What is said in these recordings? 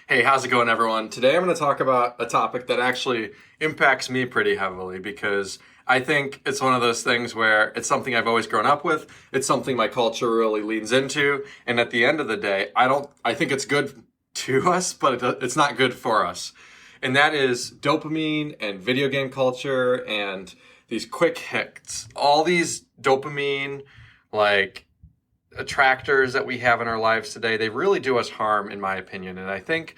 Hey, how's it going, everyone? Today I'm going to talk about a topic that actually impacts me pretty heavily because I think it's one of those things where it's something I've always grown up with. It's something my culture really leans into. And at the end of the day, I think it's good to us, but it's not good for us. And that is dopamine and video game culture and these quick hits. All these dopamine, like, attractors that we have in our lives today, they really do us harm, in my opinion. And I think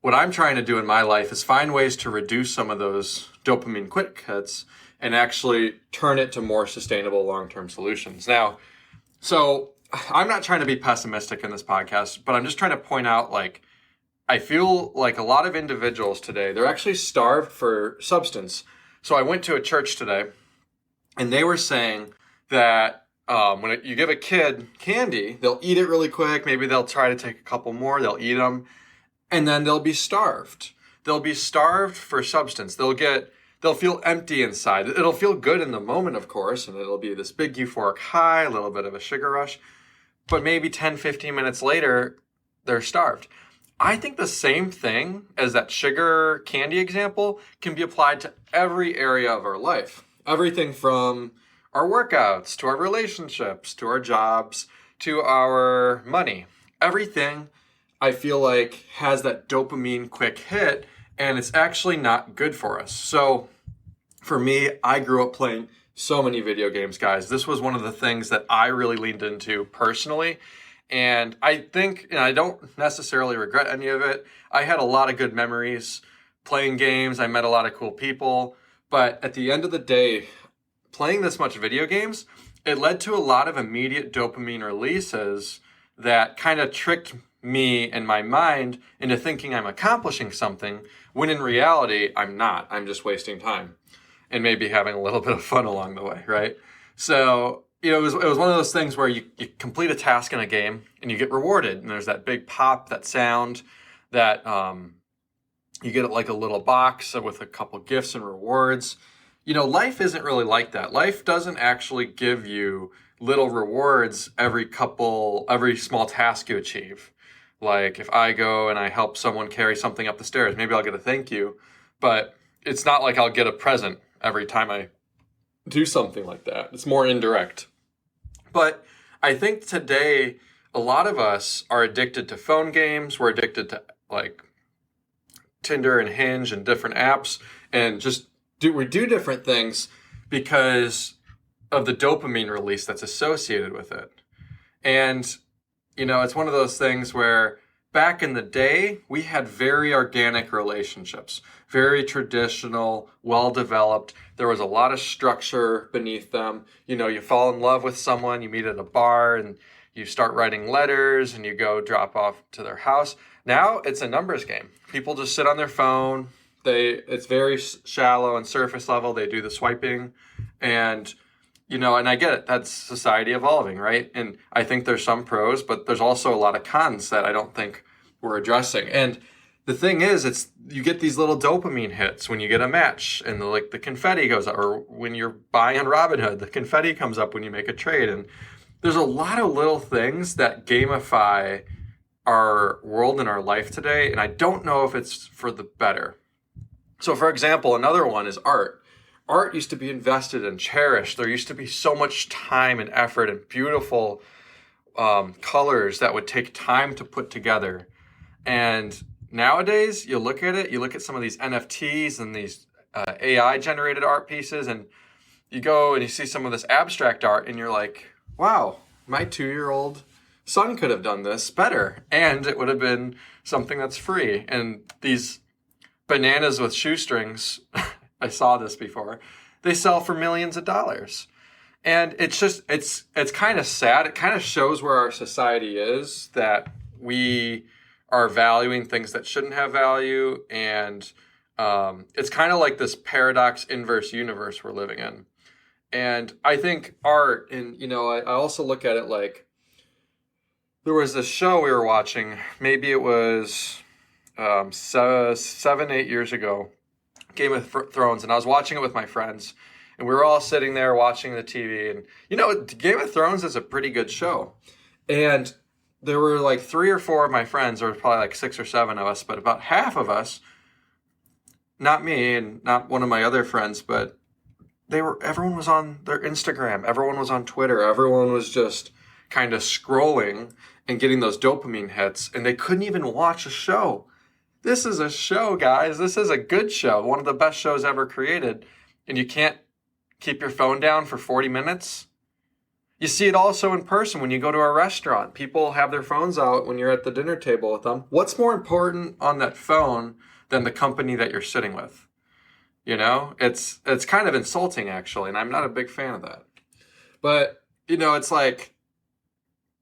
what I'm trying to do in my life is find ways to reduce some of those dopamine quick hits and actually turn it to more sustainable long-term solutions. Now, so I'm not trying to be pessimistic in this podcast, but I'm just trying to point out, like, I feel like a lot of individuals today, they're actually starved for substance. So I went to a church today and they were saying that when you give a kid candy, they'll eat it really quick. Maybe they'll try to take a couple more. They'll eat them, and then they'll be starved. They'll be starved for substance. They'll feel empty inside. It'll feel good in the moment, of course, and it'll be this big euphoric high, a little bit of a sugar rush. But maybe 10, 15 minutes later, they're starved. I think the same thing as that sugar candy example can be applied to every area of our life. Everything from our workouts, to our relationships, to our jobs, to our money. Everything, I feel like, has that dopamine quick hit, and it's actually not good for us. So for me, I grew up playing so many video games, guys. This was one of the things that I really leaned into personally. And I think, and I don't necessarily regret any of it. I had a lot of good memories playing games. I met a lot of cool people. But at the end of the day, playing this much video games, it led to a lot of immediate dopamine releases that kind of tricked me and my mind into thinking I'm accomplishing something, when in reality, I'm not. I'm just wasting time and maybe having a little bit of fun along the way, right? So, it was one of those things where you complete a task in a game and you get rewarded. And there's that big pop, that sound, that you get like a little box with a couple gifts and rewards. Life isn't really like that. Life doesn't actually give you little rewards every small task you achieve. Like if I go and I help someone carry something up the stairs, maybe I'll get a thank you, but it's not like I'll get a present every time I do something like that. It's more indirect. But I think today, a lot of us are addicted to phone games. We're addicted to like Tinder and Hinge and different apps, and just we do different things because of the dopamine release that's associated with it. And, it's one of those things where back in the day, we had very organic relationships, very traditional, well-developed. There was a lot of structure beneath them. You fall in love with someone, you meet at a bar, and you start writing letters, and you go drop off to their house. Now it's a numbers game. People just sit on their phone. It's very shallow and surface level. They do the swiping, and and I get it. That's society evolving, right? And I think there's some pros, but there's also a lot of cons that I don't think we're addressing. And the thing is, you get these little dopamine hits when you get a match, and the confetti goes up, or when you're buying on Robinhood, the confetti comes up when you make a trade. And there's a lot of little things that gamify our world and our life today, and I don't know if it's for the better. So, for example, another one is art. Art used to be invested and cherished. There used to be so much time and effort and beautiful colors that would take time to put together. And nowadays, you look at some of these NFTs and these AI-generated art pieces, and you go and you see some of this abstract art, and you're like, wow, my 2-year-old son could have done this better, and it would have been something that's free. And these bananas with shoestrings, I saw this before, they sell for millions of dollars. And it's kind of sad. It kind of shows where our society is, that we are valuing things that shouldn't have value. And it's kind of like this paradox inverse universe we're living in. And I think art, and I also look at it like, there was this show we were watching, maybe it was 7, 8 years ago, Game of Thrones, and I was watching it with my friends, and we were all sitting there watching the TV, and Game of Thrones is a pretty good show. And there were like 3 or 4 of my friends, there was probably like 6 or 7 of us, but about half of us, not me and not one of my other friends, but everyone was on their Instagram, everyone was on Twitter, everyone was just kind of scrolling and getting those dopamine hits, and they couldn't even watch a show. This is a show, guys. This is a good show, one of the best shows ever created, and you can't keep your phone down for 40 minutes? You see it also in person when you go to a restaurant. People have their phones out when you're at the dinner table with them. What's more important on that phone than the company that you're sitting with? You know, it's kind of insulting, actually, and I'm not a big fan of that. But, you know, it's like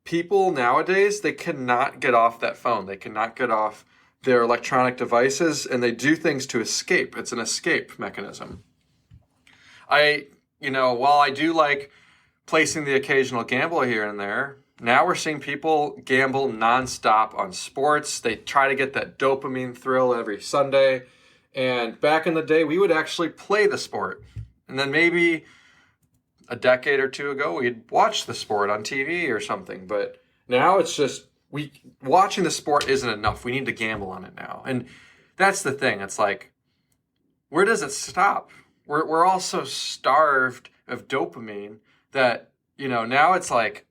people nowadays, they cannot get off that phone. They cannot get off their electronic devices, and they do things to escape. It's an escape mechanism. While I do like placing the occasional gamble here and there, now we're seeing people gamble nonstop on sports. They try to get that dopamine thrill every Sunday. And back in the day, we would actually play the sport. And then maybe a decade or 2 ago, we'd watch the sport on TV or something. But now it's just, watching the sport isn't enough. We need to gamble on it now. And that's the thing. It's like, where does it stop? We're all so starved of dopamine that, you know, now it's like,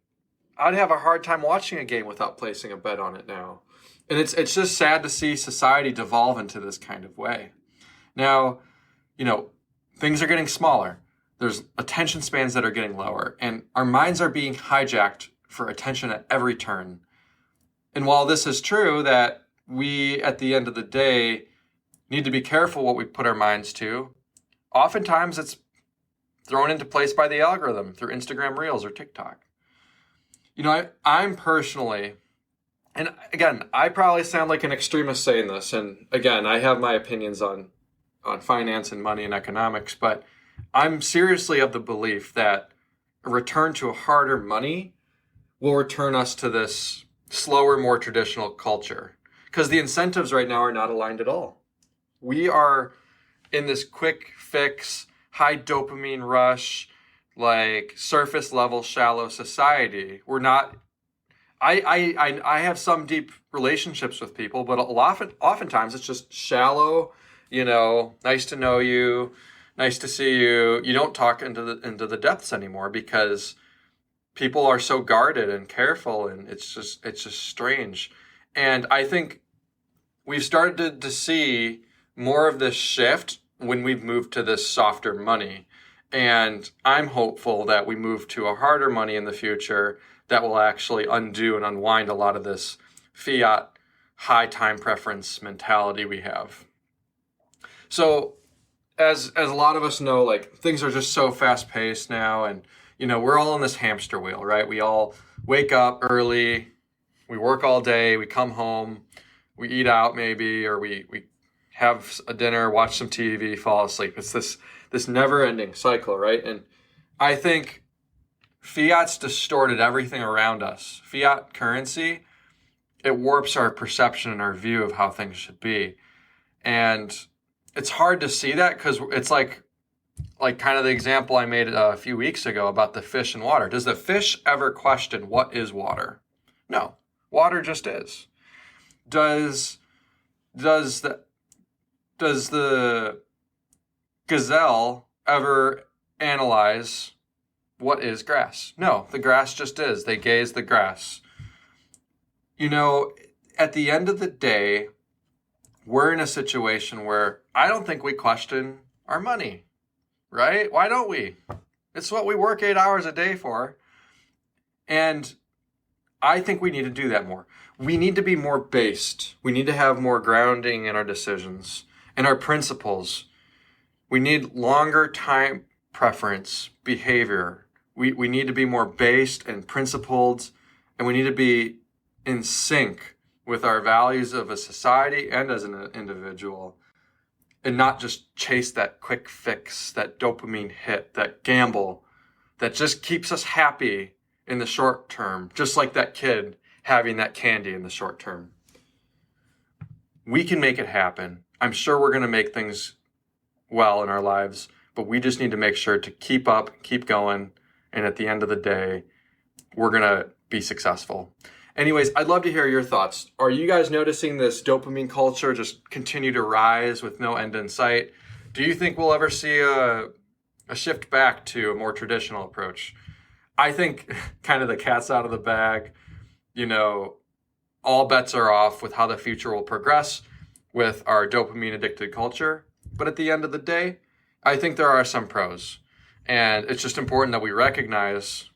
I'd have a hard time watching a game without placing a bet on it now. And it's just sad to see society devolve into this kind of way. Now, you know, things are getting smaller. There's attention spans that are getting lower, and our minds are being hijacked for attention at every turn. And while this is true that we, at the end of the day, need to be careful what we put our minds to, oftentimes it's thrown into place by the algorithm through Instagram Reels or TikTok. You know, I'm personally, and again, I probably sound like an extremist saying this, and again, I have my opinions on finance and money and economics, but I'm seriously of the belief that a return to a harder money will return us to this slower, more traditional culture, because the incentives right now are not aligned at all. We are in this quick fix, high dopamine rush, like surface level, shallow society. We're not. I have some deep relationships with people, but oftentimes it's just shallow. You know, nice to know you, nice to see you. You don't talk into the depths anymore because people are so guarded and careful, and it's just strange. And I think we've started to see more of this shift when we've moved to this softer money. And I'm hopeful that we move to a harder money in the future that will actually undo and unwind a lot of this fiat high time preference mentality we have. So as a lot of us know, like, things are just so fast paced now, and you know, we're all in this hamster wheel, right? We all wake up early, we work all day, we come home, we eat out maybe, or we have a dinner, watch some TV, fall asleep. It's this never-ending cycle, right? And I think fiat's distorted everything around us. Fiat currency, it warps our perception and our view of how things should be. And it's hard to see that because it's like kind of the example I made a few weeks ago about the fish and water. Does the fish ever question what is water? No, water just is. Does the gazelle ever analyze what is grass? No, the grass just is. They gaze the grass. You know, at the end of the day, we're in a situation where I don't think we question our money, right? Why don't we? It's what we work 8 hours a day for. And I think we need to do that more. We need to be more based. We need to have more grounding in our decisions and our principles. We need longer time preference behavior. We need to be more based and principled, and we need to be in sync with our values of a society and as an individual, and not just chase that quick fix, that dopamine hit, that gamble that just keeps us happy in the short term, just like that kid having that candy in the short term. We can make it happen. I'm sure we're going to make things well in our lives, but we just need to make sure to keep up, keep going, and at the end of the day, we're going to be successful. Anyways, I'd love to hear your thoughts. Are you guys noticing this dopamine culture just continue to rise with no end in sight? Do you think we'll ever see a shift back to a more traditional approach? I think kind of the cat's out of the bag. You know, all bets are off with how the future will progress with our dopamine addicted culture. But at the end of the day, I think there are some pros. And it's just important that we recognize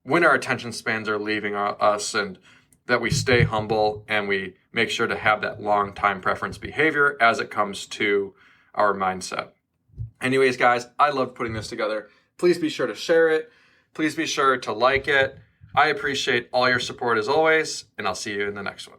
when our attention spans are leaving us, and that we stay humble and we make sure to have that long time preference behavior as it comes to our mindset. Anyways, guys, I loved putting this together. Please be sure to share it. Please be sure to like it. I appreciate all your support as always, and I'll see you in the next one.